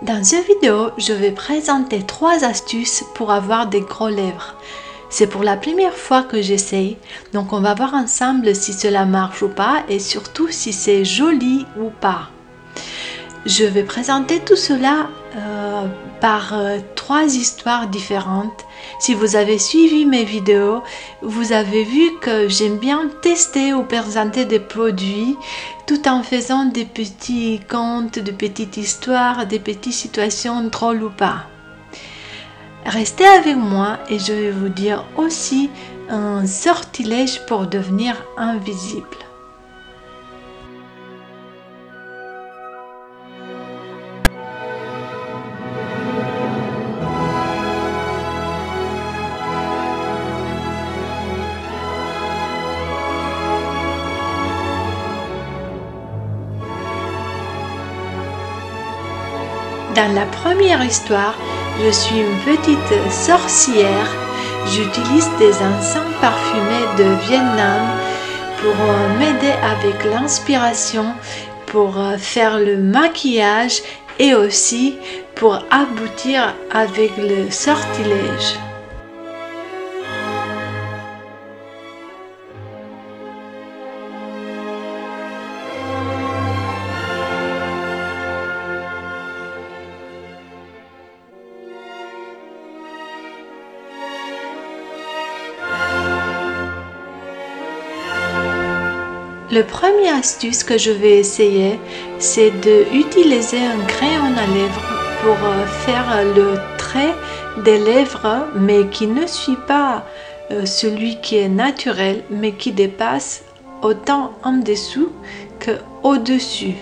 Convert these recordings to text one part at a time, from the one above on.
Dans cette vidéo, je vais présenter 3 astuces pour avoir des gros lèvres. C'est pour la première fois que j'essaye, donc on va voir ensemble si cela marche ou pas et surtout si c'est joli ou pas. Je vais présenter tout cela par 3 histoires différentes. Si vous avez suivi mes vidéos, vous avez vu que j'aime bien tester ou présenter des produits tout en faisant des petits contes, des petites histoires, des petites situations drôles ou pas. Restez avec moi et je vais vous dire aussi un sortilège pour devenir invisible. Dans la première histoire, je suis une petite sorcière. J'utilise des encens parfumés de Vietnam pour m'aider avec l'inspiration, pour faire le maquillage et aussi pour aboutir avec le sortilège. Le premier astuce que je vais essayer, c'est d'utiliser un crayon à lèvres pour faire le trait des lèvres, mais qui ne suit pas celui qui est naturel, mais qui dépasse autant en dessous que au-dessus.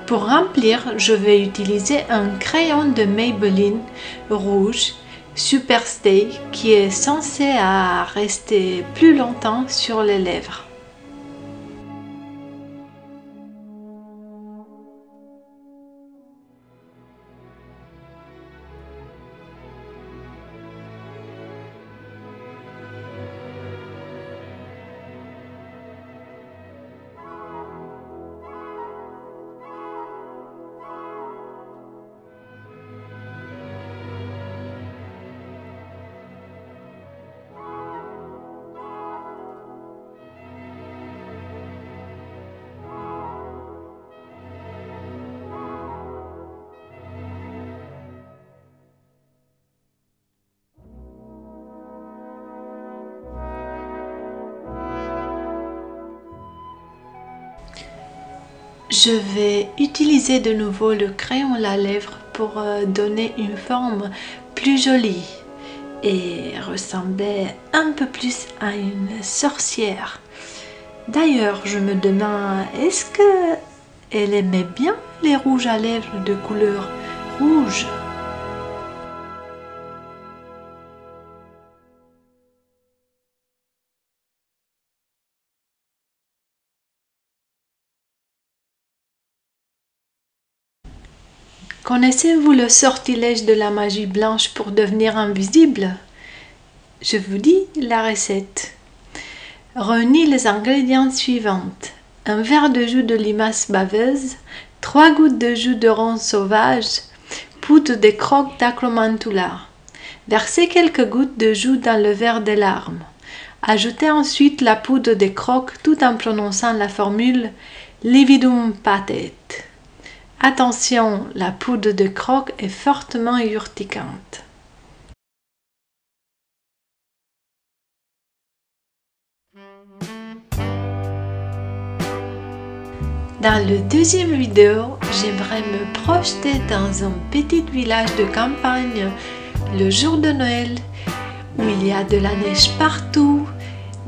Pour remplir, je vais utiliser un crayon de Maybelline rouge Superstay qui est censé rester plus longtemps sur les lèvres. Je vais utiliser de nouveau le crayon à lèvres pour donner une forme plus jolie et ressembler un peu plus à une sorcière. D'ailleurs, je me demande, est-ce qu'elle aimait bien les rouges à lèvres de couleur rouge ? Connaissez-vous le sortilège de la magie blanche pour devenir invisible? Je vous dis la recette. Réunis les ingrédients suivants. Un verre de jus de limace baveuse, 3 gouttes de jus d'orange sauvage, poudre de croque d'acromantula. Versez quelques gouttes de jus dans le verre des larmes. Ajoutez ensuite la poudre de croque tout en prononçant la formule lividum patet. Attention, la poudre de croque est fortement urticante. Dans la deuxième vidéo, j'aimerais me projeter dans un petit village de campagne le jour de Noël où il y a de la neige partout,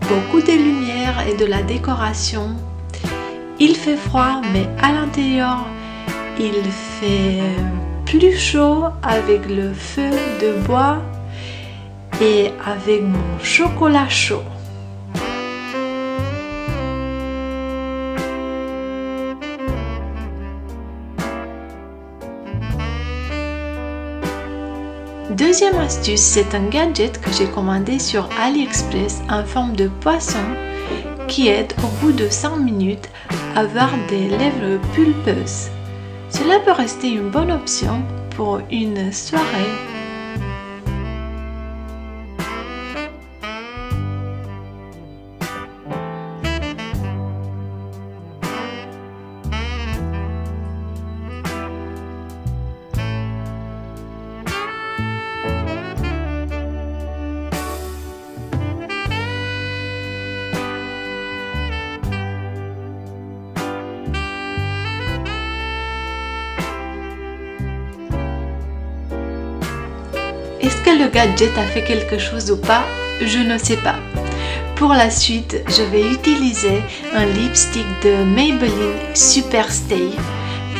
beaucoup de lumière et de la décoration. Il fait froid, mais à l'intérieur, il fait plus chaud avec le feu de bois et avec mon chocolat chaud. Deuxième astuce, c'est un gadget que j'ai commandé sur AliExpress en forme de poisson qui aide au bout de 5 minutes à avoir des lèvres pulpeuses. Cela peut rester une bonne option pour une soirée. Est-ce que le gadget a fait quelque chose ou pas? Je ne sais pas. Pour la suite, je vais utiliser un lipstick de Maybelline Super Stay.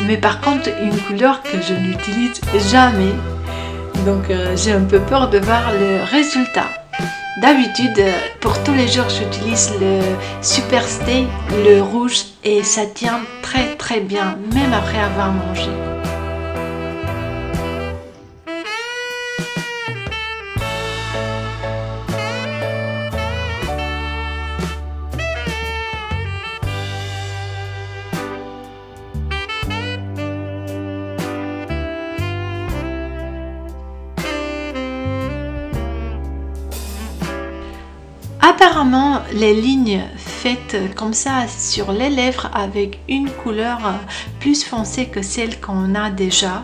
Mais par contre, une couleur que je n'utilise jamais. Donc j'ai un peu peur de voir le résultat. D'habitude, pour tous les jours, j'utilise le Super Stay, le rouge, et ça tient très bien, même après avoir mangé. Apparemment, les lignes faites comme ça sur les lèvres avec une couleur plus foncée que celle qu'on a déjà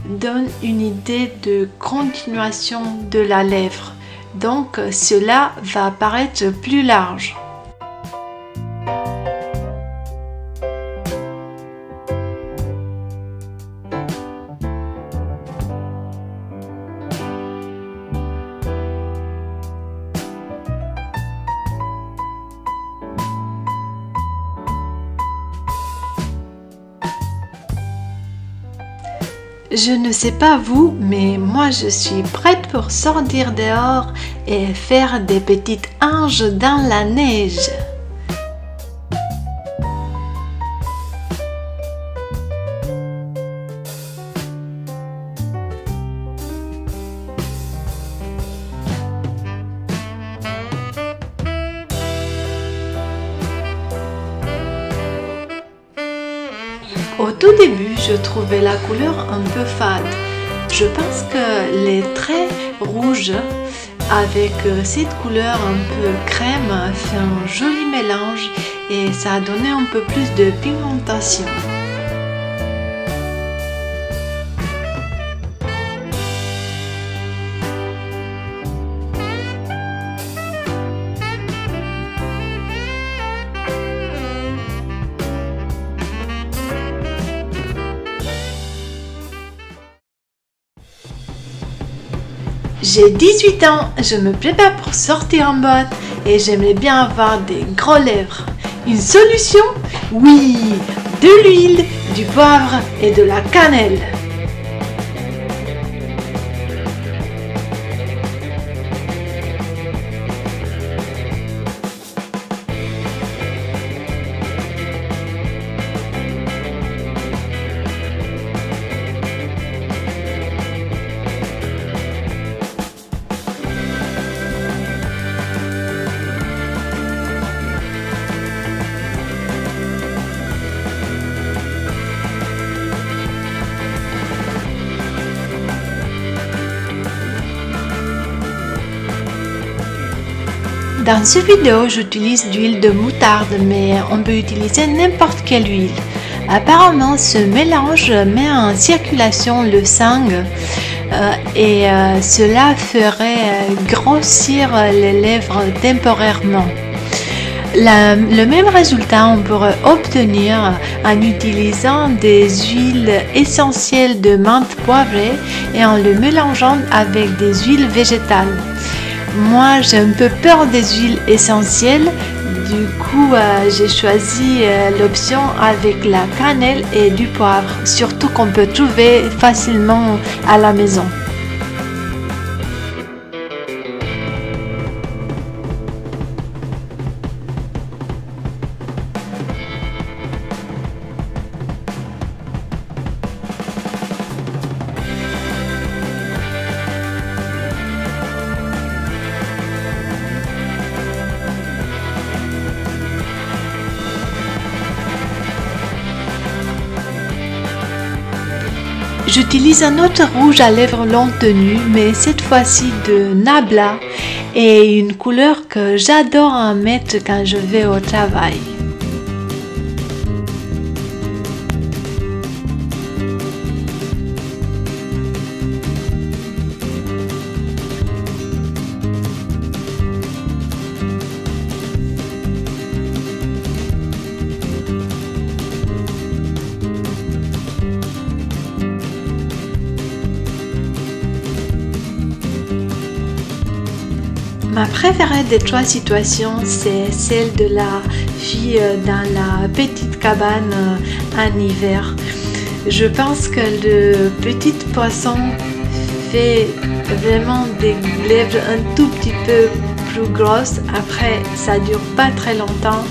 donnent une idée de continuation de la lèvre. Donc cela va paraître plus large. Je ne sais pas vous, mais moi je suis prête pour sortir dehors et faire des petites anges dans la neige. Au tout début, je trouvais la couleur un peu fade. Je pense que les traits rouges avec cette couleur un peu crème fait un joli mélange et ça a donné un peu plus de pigmentation. J'ai 18 ans, je me prépare pour sortir en boîte et j'aimerais bien avoir des gros lèvres. Une solution? Oui, de l'huile, du poivre et de la cannelle. Dans cette vidéo, j'utilise d'huile de moutarde, mais on peut utiliser n'importe quelle huile. Apparemment, ce mélange met en circulation le sang et cela ferait grossir les lèvres temporairement. Le même résultat, on pourrait obtenir en utilisant des huiles essentielles de menthe poivrée et en le mélangeant avec des huiles végétales. Moi, j'ai un peu peur des huiles essentielles, du coup, j'ai choisi l'option avec la cannelle et du poivre, surtout qu'on peut trouver facilement à la maison. J'utilise un autre rouge à lèvres longue tenue, mais cette fois-ci de Nabla, et une couleur que j'adore en mettre quand je vais au travail. Ma préférée des trois situations, c'est celle de la fille dans la petite cabane en hiver. Je pense que le petit poisson fait vraiment des lèvres un tout petit peu plus grosses. Après, ça dure pas très longtemps.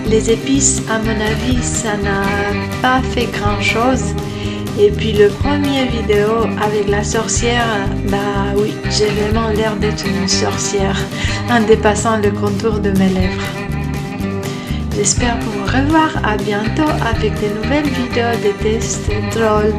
Les épices, à mon avis, ça n'a pas fait grand chose. Et puis le premier vidéo avec la sorcière, bah oui, j'ai vraiment l'air d'être une sorcière en dépassant le contour de mes lèvres. J'espère vous revoir à bientôt avec de nouvelles vidéos de tests drôles.